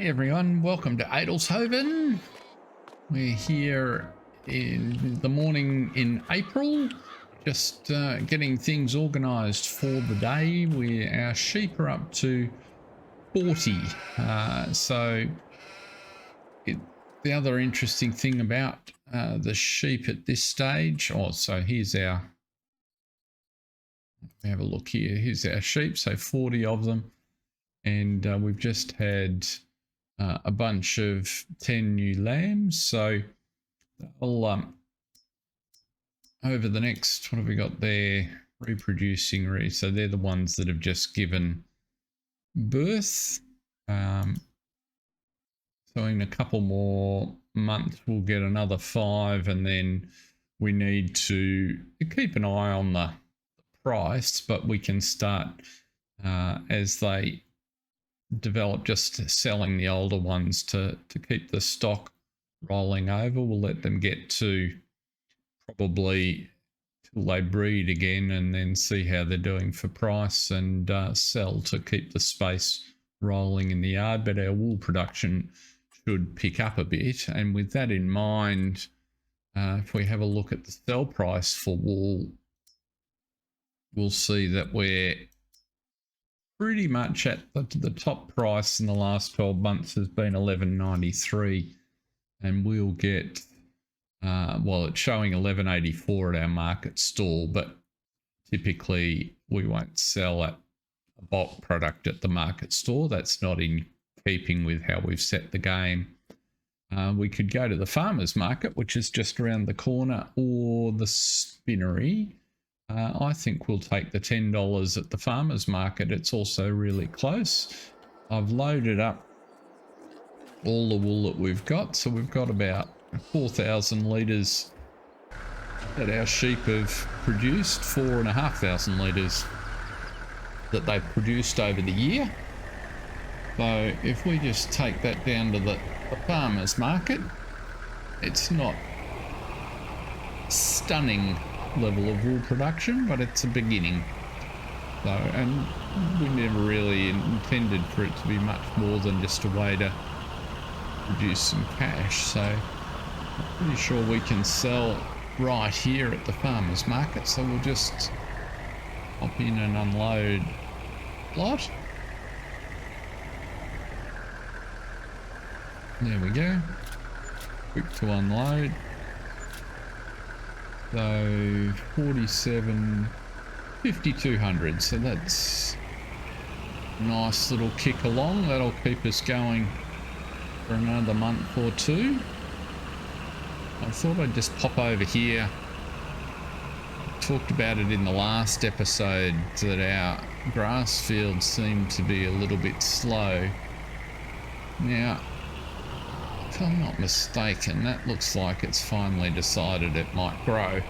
Hey everyone, welcome to Adelshoven. We're here in the morning in April, just getting things organised for the day. Our sheep are up to 40. The other interesting thing about the sheep at this stage, here's our, have a look here, here's our sheep, so 40 of them. And we've just had a bunch of 10 new lambs, so I'll over the next, what have we got there, reproducing, so they're the ones that have just given birth. So in a couple more months we'll get another 5, and then we need to keep an eye on the price, but we can start as they develop, just selling the older ones to keep the stock rolling over. We'll let them get to probably till they breed again, and then see how they're doing for price, and sell to keep the space rolling in the yard. But our wool production should pick up a bit, and with that in mind, if we have a look at the sell price for wool, we'll see that we're pretty much at the top price in the last 12 months has been $11.93, and we'll get it's showing $11.84 at our market stall, but typically we won't sell at a bulk product at the market store. That's not in keeping with how we've set the game. We could go to the farmers market, which is just around the corner, or the spinnery. I think we'll take the $10 at the farmers market. It's also really close. I've loaded up all the wool that we've got, so we've got about 4,000 litres that our sheep have produced, 4,500 litres that they've produced over the year. So if we just take that down to the farmers market, it's not stunning level of wool production, but it's a beginning. So, and we never really intended for it to be much more than just a way to produce some cash. So I'm pretty sure we can sell right here at the farmers market. So we'll just hop in and unload lot. There we go. Quick to unload. So 47, 5,200. So that's a nice little kick along. That'll keep us going for another month or two. I thought I'd just pop over here. I talked about it in the last episode that our grass fields seem to be a little bit slow. Now, if I'm not mistaken, that looks like it's finally decided it might grow.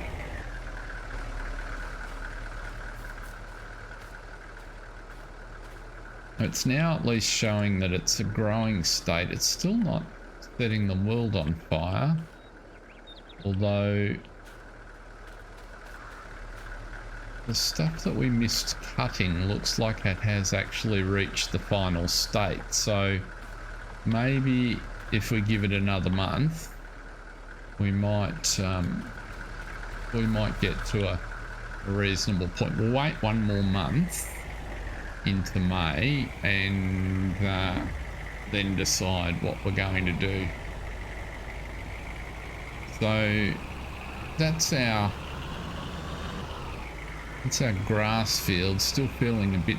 It's now at least showing that it's a growing state. It's still not setting the world on fire, although the stuff that we missed cutting looks like it has actually reached the final state. So maybe if we give it another month, we might get to a reasonable point. We'll wait one more month into May, and then decide what we're going to do. So that's our grass field, still feeling a bit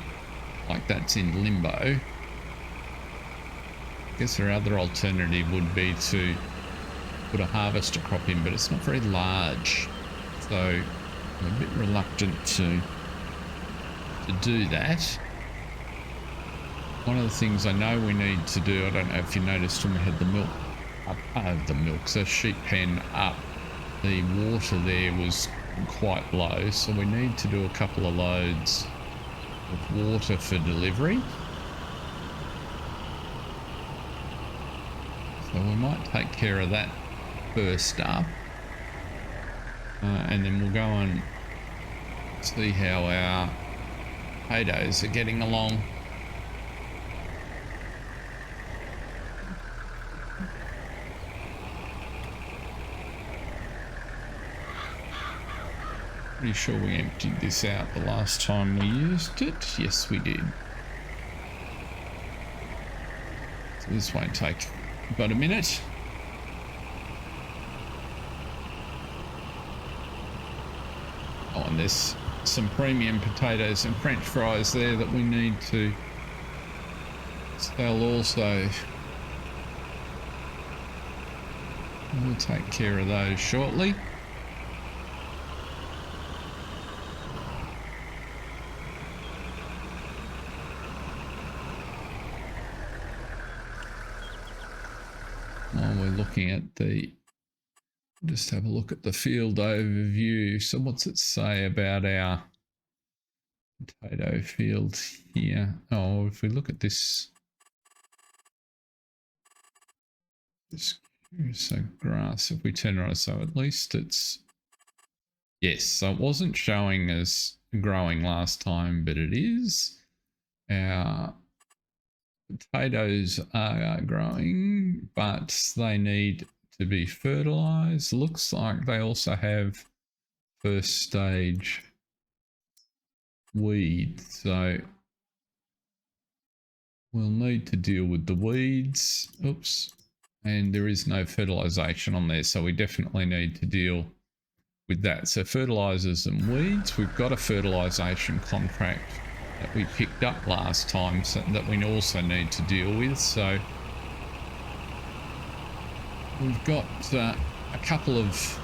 like that's in limbo. I guess our other alternative would be to put a harvester crop in, but it's not very large, so I'm a bit reluctant to do that. One of the things I know we need to do, I don't know if you noticed when we had the milk up, so sheep pen up, the water there was quite low, so we need to do a couple of loads of water for delivery. So we might take care of that first up, and then we'll go and see how our potatoes are getting along. Pretty sure we emptied this out the last time we used it. Yes, we did. So this won't take about a minute. Oh, and there's some premium potatoes and French fries there that we need to sell also. We'll take care of those shortly. While we're looking at just have a look at the field overview. So what's it say about our potato field here? Oh, if we look at this so grass, if we turn it on, so at least it's, yes, so it wasn't showing as growing last time, but it is. Our potatoes are growing, but they need to be fertilized. Looks like they also have first stage weeds, so we'll need to deal with the weeds. Oops. And there is no fertilization on there, so we definitely need to deal with that. So fertilizers and weeds, we've got a fertilization contract that we picked up last time, so that we also need to deal with. So we've got a couple of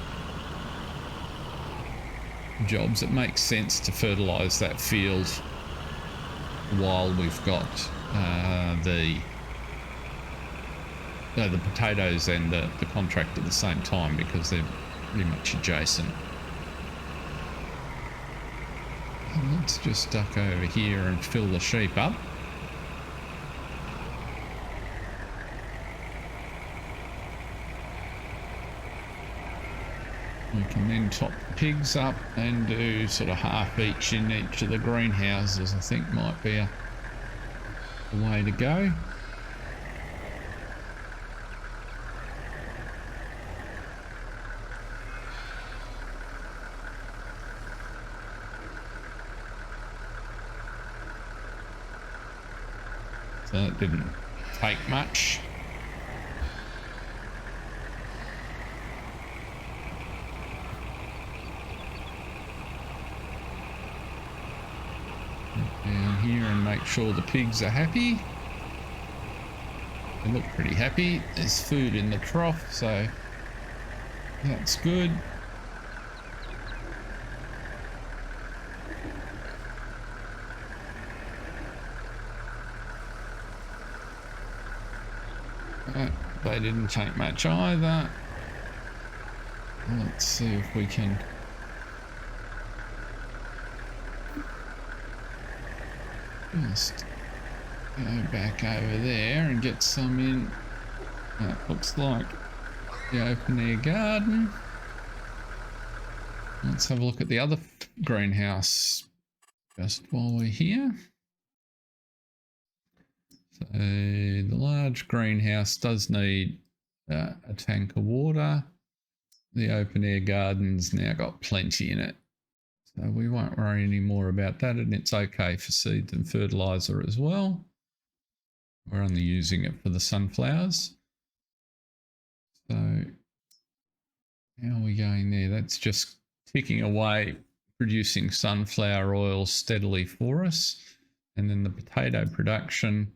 jobs. It makes sense to fertilize that field while we've got the potatoes and the contract at the same time, because they're pretty much adjacent. And let's just duck over here and fill the sheep up. We can then top the pigs up and do sort of half each in each of the greenhouses. I think might be a way to go. So it didn't take much. Down here and make sure the pigs are happy. They look pretty happy. There's food in the trough, so that's good. They didn't take much either. Let's see if we can just go back over there and get some in. That looks like the open air garden. Let's have a look at the other greenhouse just while we're here. So the large greenhouse does need a tank of water. The open air garden's now got plenty in it, so we won't worry any more about that, and it's okay for seeds and fertilizer as well. We're only using it for the sunflowers. So how are we going there? That's just ticking away, producing sunflower oil steadily for us. And then the potato production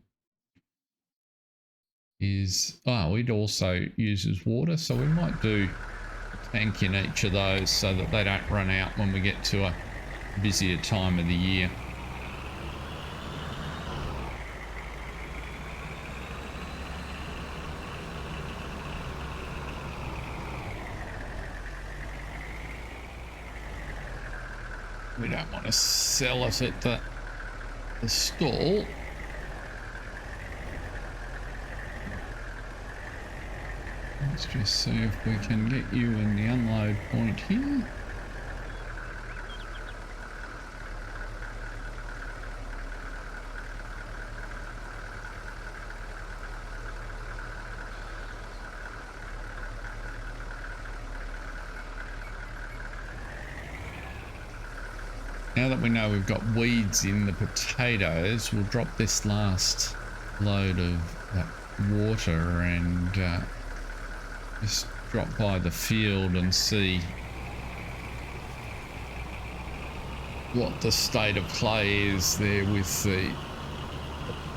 is, it also uses water, so we might do a tank in each of those so that they don't run out when we get to a busier time of the year. We don't want to sell it at the stall. Let's just see if we can get you in the unload point here. Now that we know we've got weeds in the potatoes, we'll drop this last load of that water and just drop by the field and see what the state of play is there with the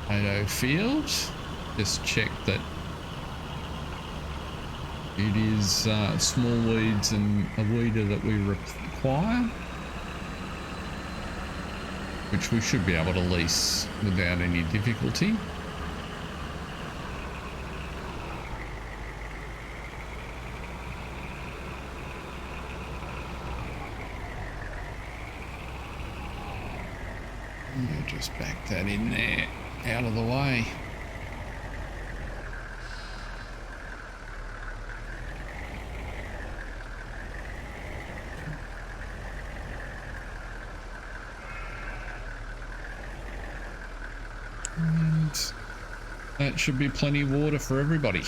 potato field. Just check that it is small weeds and a weeder that we require, which we should be able to lease without any difficulty. We'll just back that in there, out of the way. And that should be plenty of water for everybody.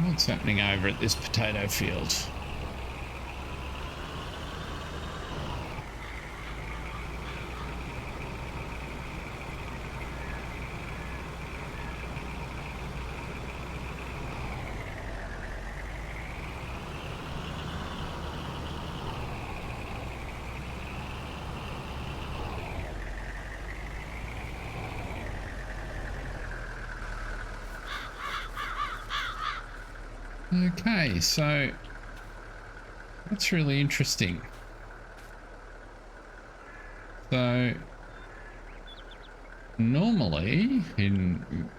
What's happening over at this potato field? Okay, so that's really interesting. So normally, in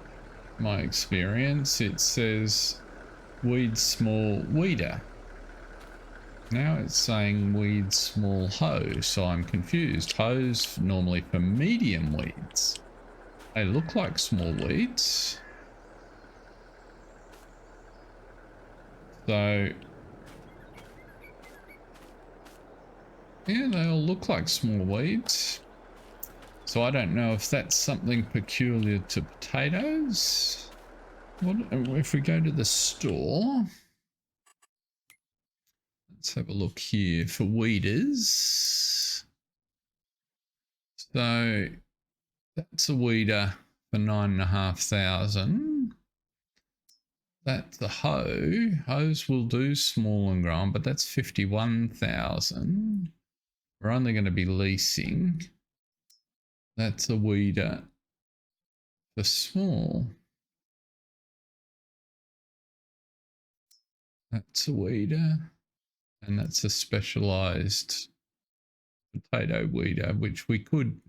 my experience, it says weed small weeder. Now it's saying weed small hoe, so I'm confused. Hoes normally for medium weeds. They look like small weeds. So, yeah, they all look like small weeds. So I don't know if that's something peculiar to potatoes. What if we go to the store? Let's have a look here for weeders. So that's a weeder for 9,500. That's the hoe. Hoes will do small and grown, but that's 51,000. We're only going to be leasing. That's a weeder for small. That's a weeder. And that's a specialized potato weeder, which we could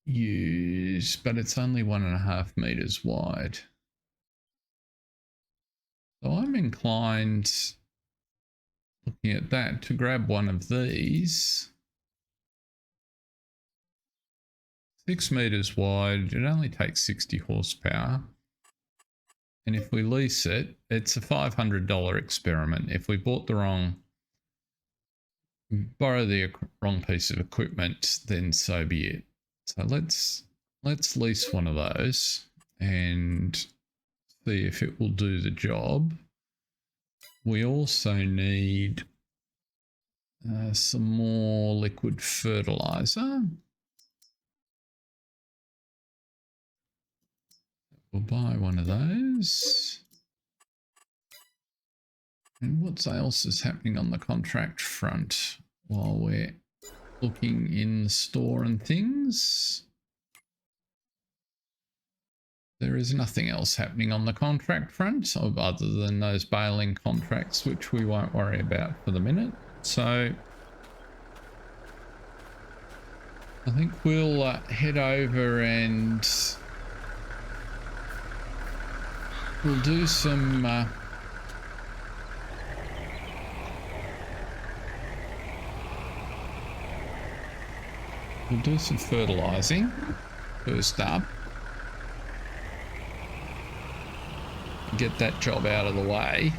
use, but it's only 1.5 meters wide. So I'm inclined, looking at that, to grab one of these. 6 meters wide, it only takes 60 horsepower. And if we lease it, it's a $500 experiment. If we borrow the wrong piece of equipment, then so be it. So let's lease one of those and see if it will do the job. We also need some more liquid fertilizer. We'll buy one of those. And what else is happening on the contract front while we're looking in the store and things? There is nothing else happening on the contract front other than those baling contracts, which we won't worry about for the minute. So I think we'll head over and we'll do some we'll do some fertilizing first up. Get that job out of the way.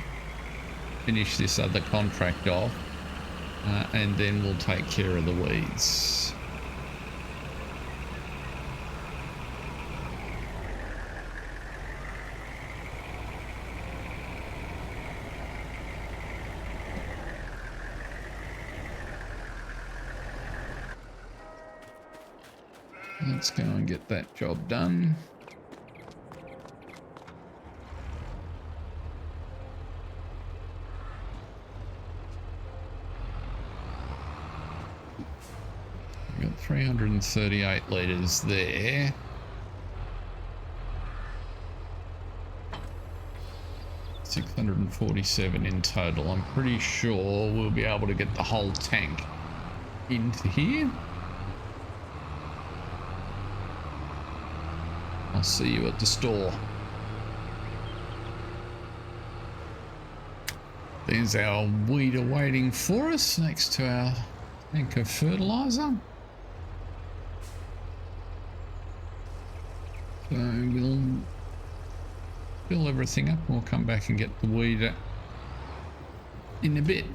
Finish this other contract off. And then we'll take care of the weeds. Let's go and get that job done. We've got 338 litres there. $647 in total. I'm pretty sure we'll be able to get the whole tank into here. I'll see you at the store. There's our weeder waiting for us next to our tank of fertiliser. So we'll fill everything up and we'll come back and get the weeder in a bit.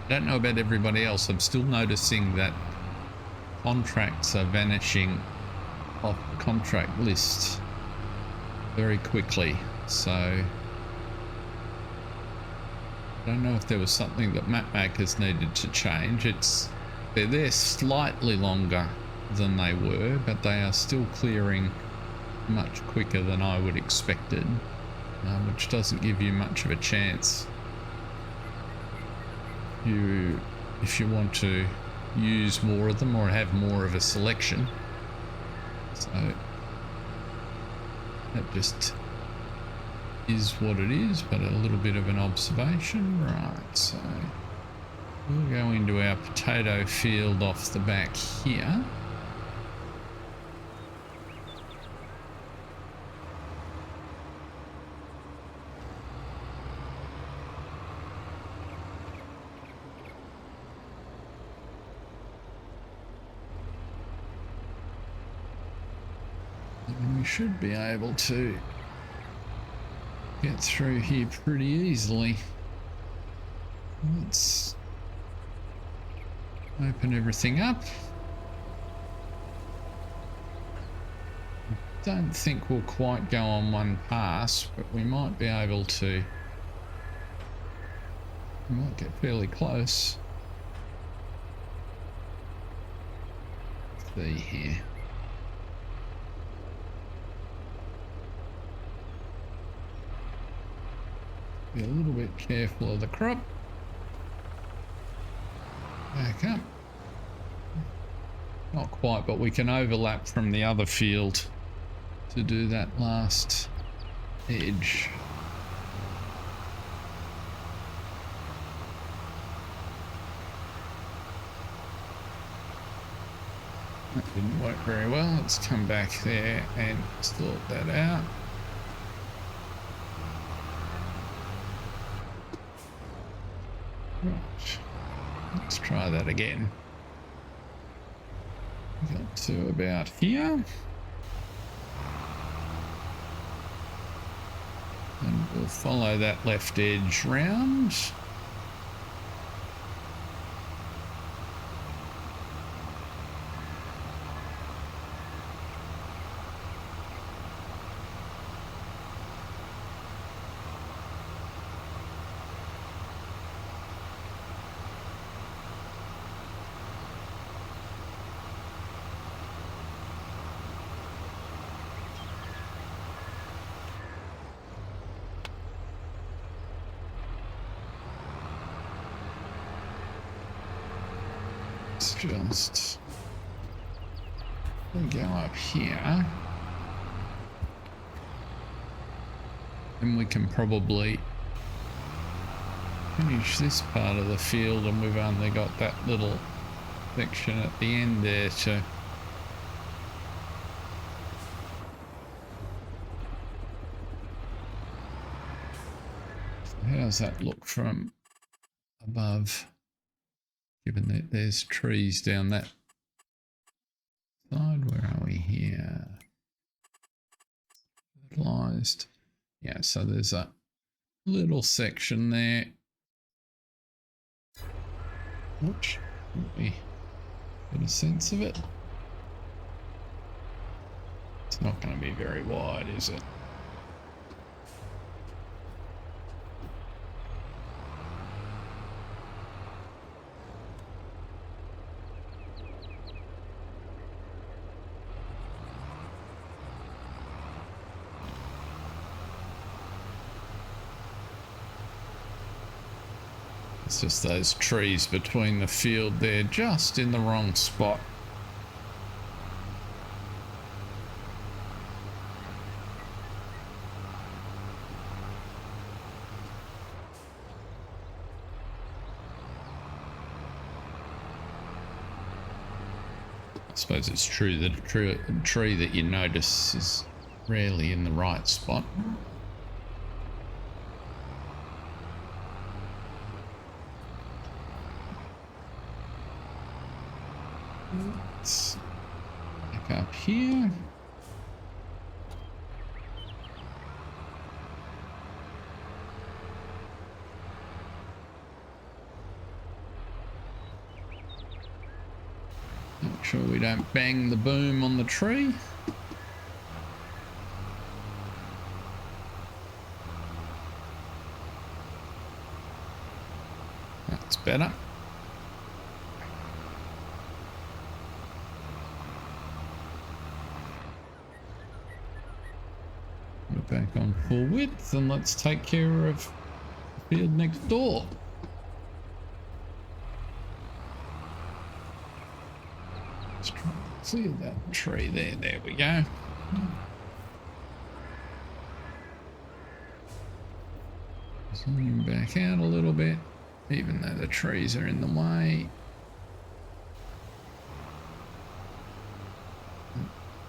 I don't know about everybody else. I'm still noticing that contracts are vanishing off the contract list very quickly. So I don't know if there was something that map makers needed to change. They're there slightly longer than they were, but they are still clearing much quicker than I would expected, which doesn't give you much of a chance. If you want to use more of them or have more of a selection. So that just is what it is, but a little bit of an observation. Right, so we'll go into our potato field off the back here. We should be able to get through here pretty easily. Let's open everything up. Don't think we'll quite go on one pass, but we might be able to. We might get fairly close. Let's see here. Be a little bit careful of the crop. Back up. Not quite, but we can overlap from the other field to do that last edge. That didn't work very well. Let's come back there and sort that out. Right, let's try that again. Got to about here. And we'll follow that left edge round. Just go up here, and we can probably finish this part of the field, and we've only got that little section at the end there to does that look from above? Given that there's trees down that side. Where are we here? Fertilized. Yeah, so there's a little section there. Which we get a sense of it. It's not going to be very wide, is it? It's just those trees between the field there, just in the wrong spot. I suppose it's true that a tree that you notice is rarely in the right spot. Let's back up here. Make sure we don't bang the boom on the tree. That's better. We're back on full width and let's take care of the field next door. Let's try to clear that tree there. There we go. Zoom back out a little bit, even though the trees are in the way.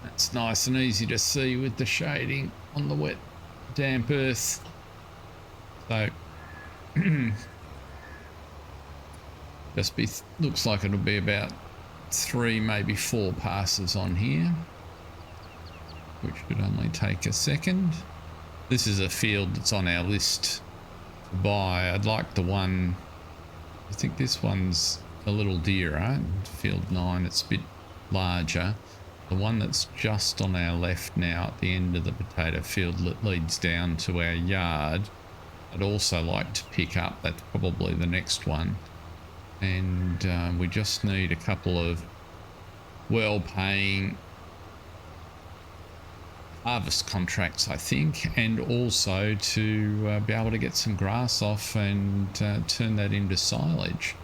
That's nice and easy to see with the shading on the wet, damp earth. So, looks like it'll be about 3, maybe 4 passes on here, which should only take a second. This is a field that's on our list to buy. I'd like the one, I think this one's a little dearer, field 9, it's a bit larger. The one that's just on our left now at the end of the potato field that leads down to our yard, I'd also like to pick up. That's probably the next one. And we just need a couple of well-paying harvest contracts, I think, and also to be able to get some grass off and turn that into silage.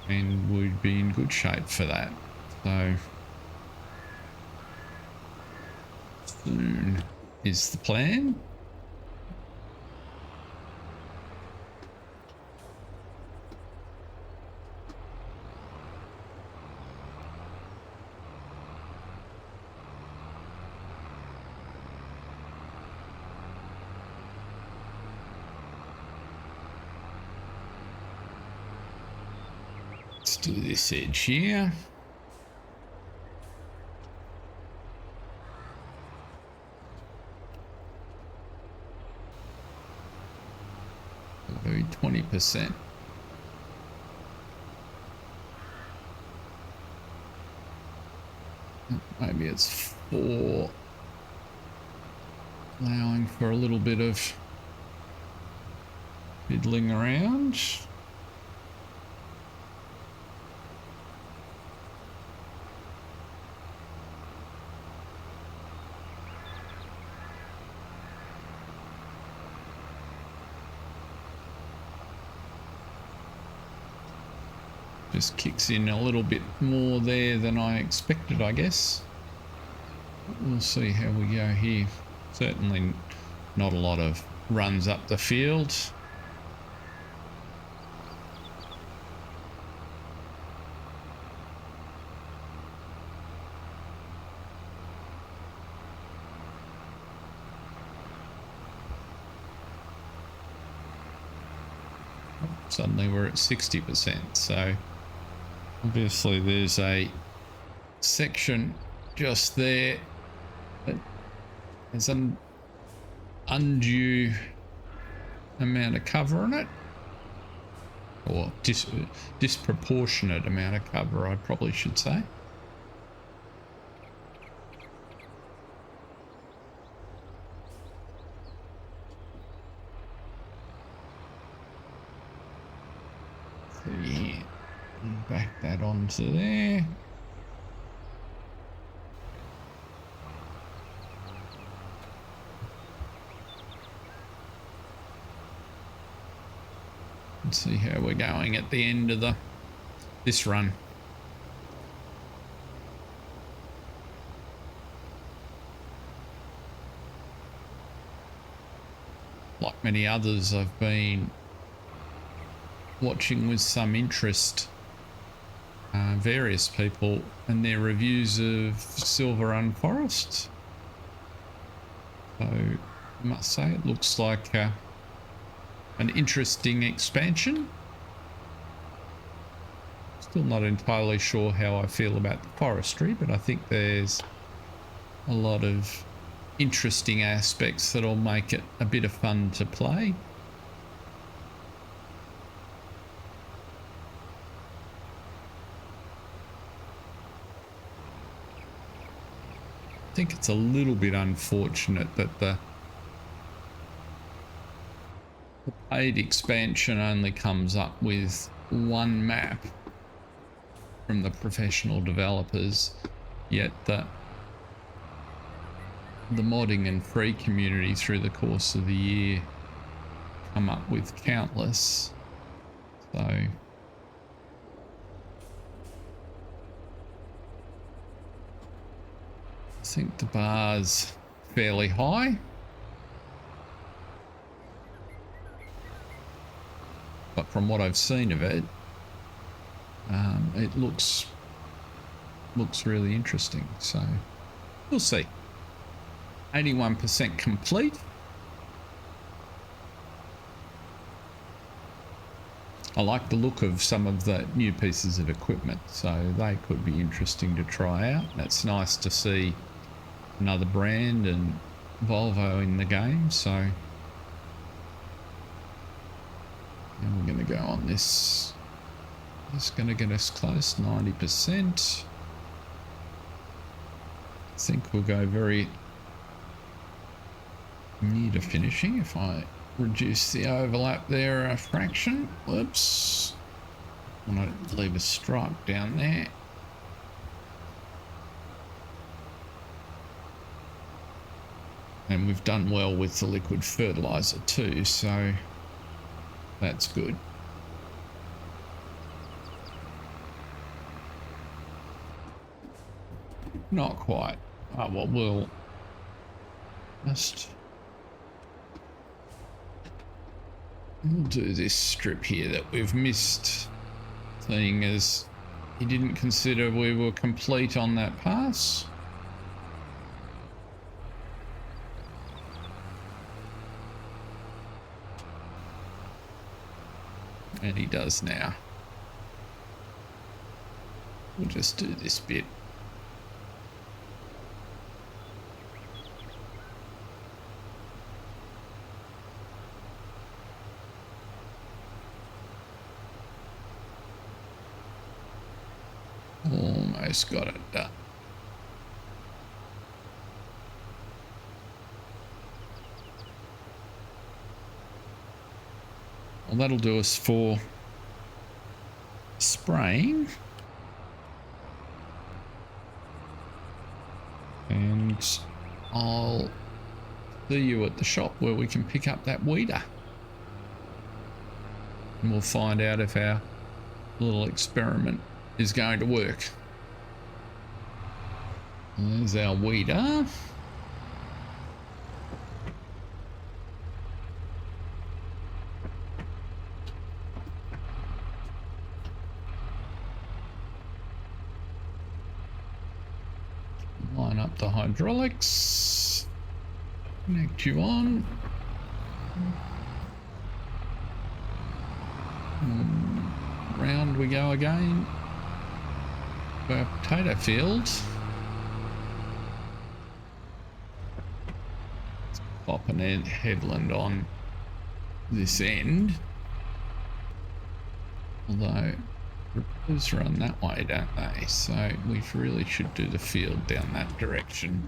And we'd be in good shape for that. So soon is the plan. Let's do this edge here. Maybe 20%. Maybe it's 4, allowing for a little bit of fiddling around. Just kicks in a little bit more there than I expected, I guess. We'll see how we go here. Certainly not a lot of runs up the field. suddenly we're at 60%. So obviously there's a section just there that has an undue amount of cover on it, or disproportionate amount of cover, I probably should say. So yeah, back that onto there. And see how we're going at the end of this run. Like many others, I've been watching with some interest various people and their reviews of Silver Run Forest. So I must say it looks like an interesting expansion. Still not entirely sure how I feel about the forestry, but I think there's a lot of interesting aspects that'll make it a bit of fun to play. I think it's a little bit unfortunate that the paid expansion only comes up with one map from the professional developers, yet the modding and free community through the course of the year come up with countless. So I think the bar's fairly high. But from what I've seen of it, it looks really interesting. So we'll see. 81% complete. I like the look of some of the new pieces of equipment, so they could be interesting to try out. It's nice to see another brand and Volvo in the game, so and we're going to go on this. It's going to get us close, 90%. I think we'll go very near to finishing if I reduce the overlap there a fraction. Whoops. I want to leave a stripe down there. And we've done well with the liquid fertiliser too, so that's good. Not quite. Oh, well, we'll do this strip here that we've missed, seeing as he didn't consider we were complete on that pass. And he does now. We'll just do this bit. Almost got it done. Well, that'll do us for spraying. And I'll see you at the shop where we can pick up that weeder. And we'll find out if our little experiment is going to work. There's our weeder. Line up the hydraulics. Connect you on. Round we go again. Our potato field. Let's pop an headland on this end. Although rivers run that way, don't they? So we really should do the field down that direction.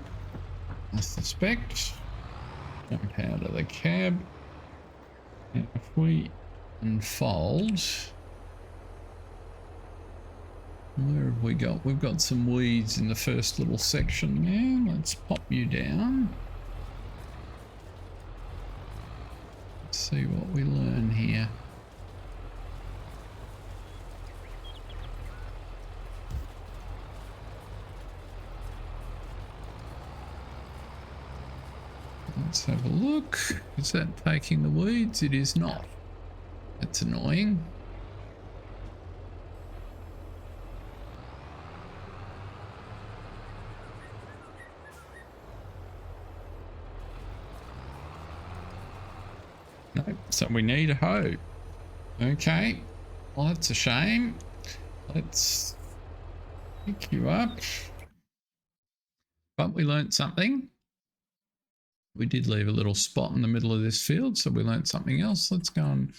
I suspect. Jump out of the cab. And if we unfold, where have we got? We've got some weeds in the first little section there. Let's pop you down. Let's see what we learn here. Let's have a look. Is that taking the weeds? It is not. That's annoying. No, so we need a hoe. Okay. Well, that's a shame. Let's pick you up. But we learnt something. We did leave a little spot in the middle of this field, so we learnt something else. Let's go and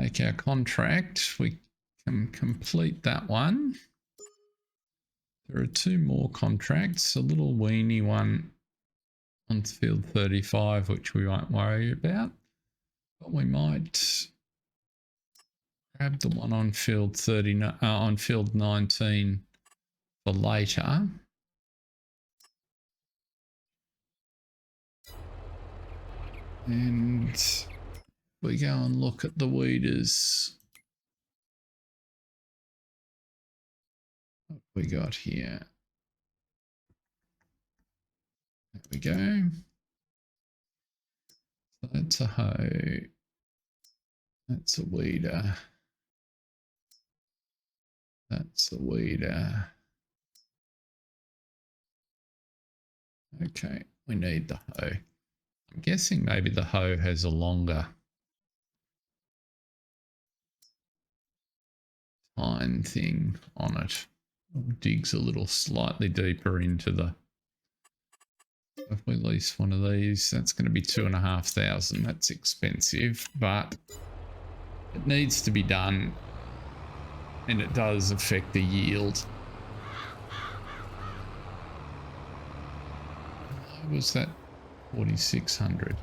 take our contract. We can complete that one. There are two more contracts, a little weeny one on field 35, which we won't worry about, but we might grab the one on field 19 for later. And we go and look at the weeders. What we got here? There we go. So that's a hoe. That's a weeder. That's a weeder. Okay, we need the hoe. I'm guessing maybe the hoe has a longer tine thing on it. Digs a little slightly deeper into the... If we lease one of these, that's going to be 2,500. That's expensive, but it needs to be done, and it does affect the yield. Why was that 4,600?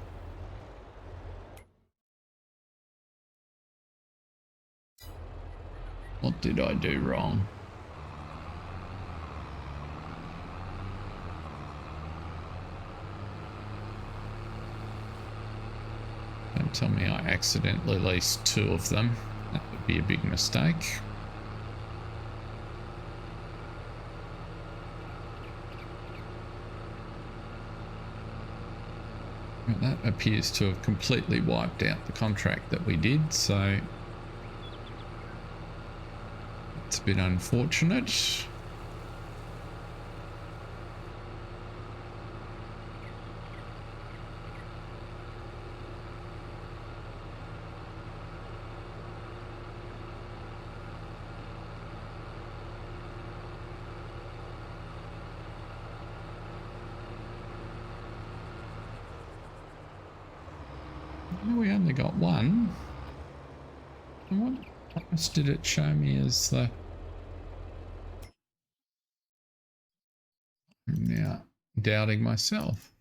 What did I do wrong? Don't tell me I accidentally leased two of them. That would be a big mistake. Well, that appears to have completely wiped out the contract that we did, so it's a bit unfortunate. We only got one. And what else did it show me as the... I'm now doubting myself.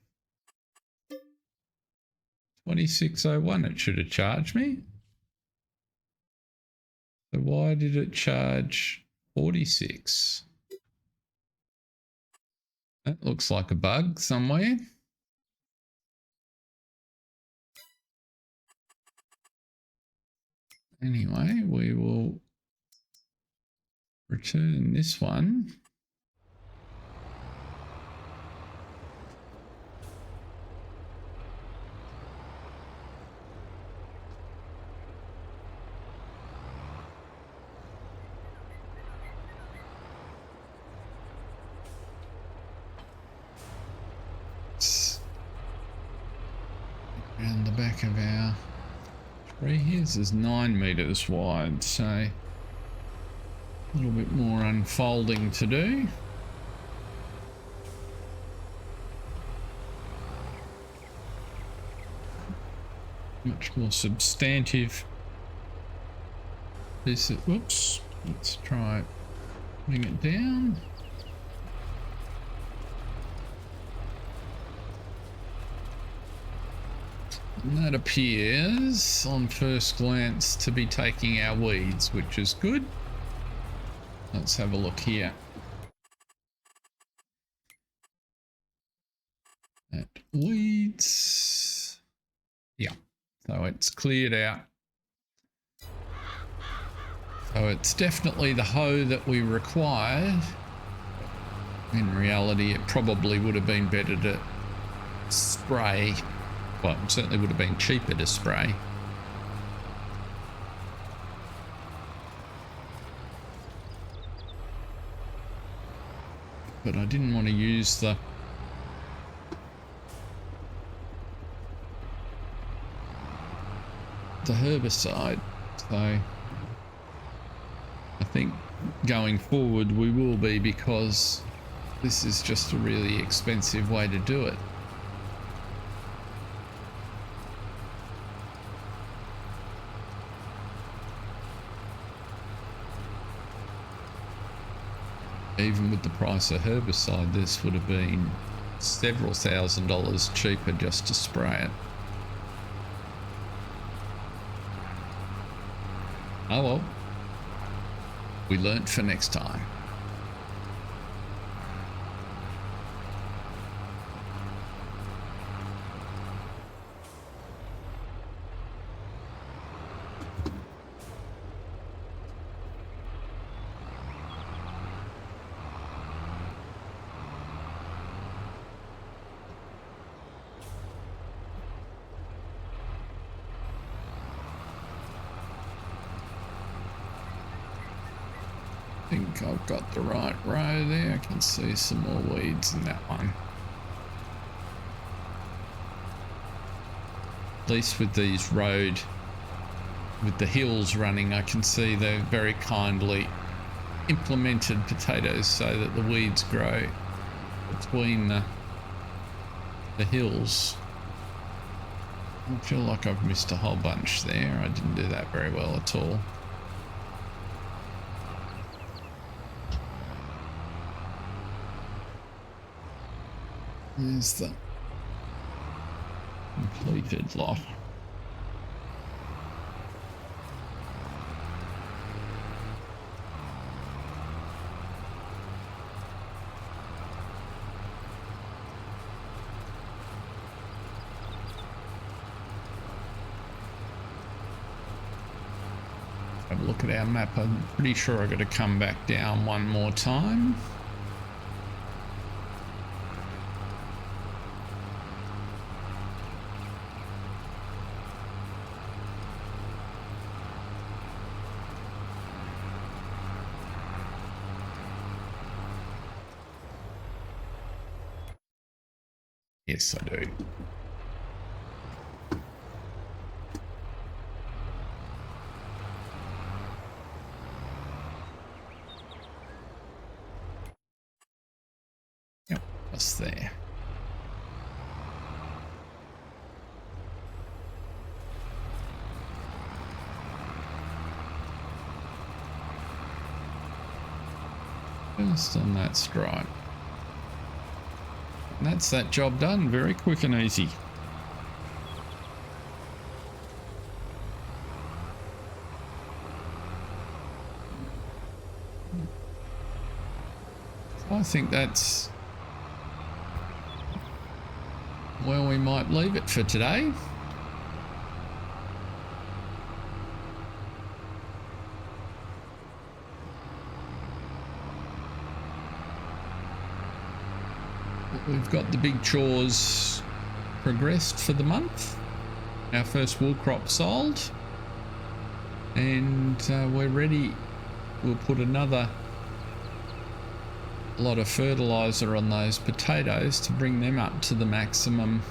2601 it should have charged me. So why did it charge 46? That looks like a bug somewhere. Anyway, we will return this one. Around the back of our His is 9 meters wide, so a little bit more unfolding to do. Much more substantive. This is, whoops, let's try putting it down. And that appears on first glance to be taking our weeds, which is good. Let's have a look here. At weeds. Yeah, so it's cleared out. So it's definitely the hoe that we required. In reality, it probably would have been better to spray. Well, it certainly would have been cheaper to spray. But I didn't want to use the herbicide, so I think going forward we will be, because this is just a really expensive way to do it. Even with the price of herbicide, this would have been several $1,000s cheaper just to spray it. Oh well, we learnt for next time. I think I've got the right row there. I can see some more weeds in that one. At least with these with the hills running, I can see they're very kindly implemented potatoes so that the weeds grow between the hills. I feel like I've missed a whole bunch there. I didn't do that very well at all. There's the completed lot. Have a look at our map. I'm pretty sure I've got to come back down one more time. Yes, I do. Yep, that's there. Just on that stripe. And that's that job done. Very quick and easy. I think that's where we might leave it for today. We've got the big chores progressed for the month. Our first wool crop sold. And we're ready. We'll put another lot of fertiliser on those potatoes to bring them up to the maximum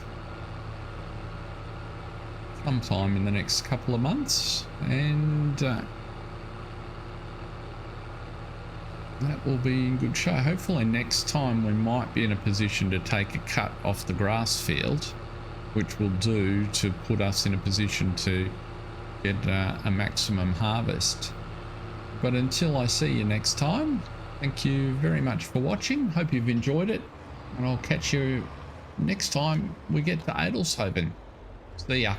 sometime in the next couple of months, and that will be in good show. Hopefully next time we might be in a position to take a cut off the grass field, which will do to put us in a position to get a maximum harvest. But until I see you next time, thank you very much for watching. Hope you've enjoyed it, and I'll catch you next time we get to Adelshoven. See ya.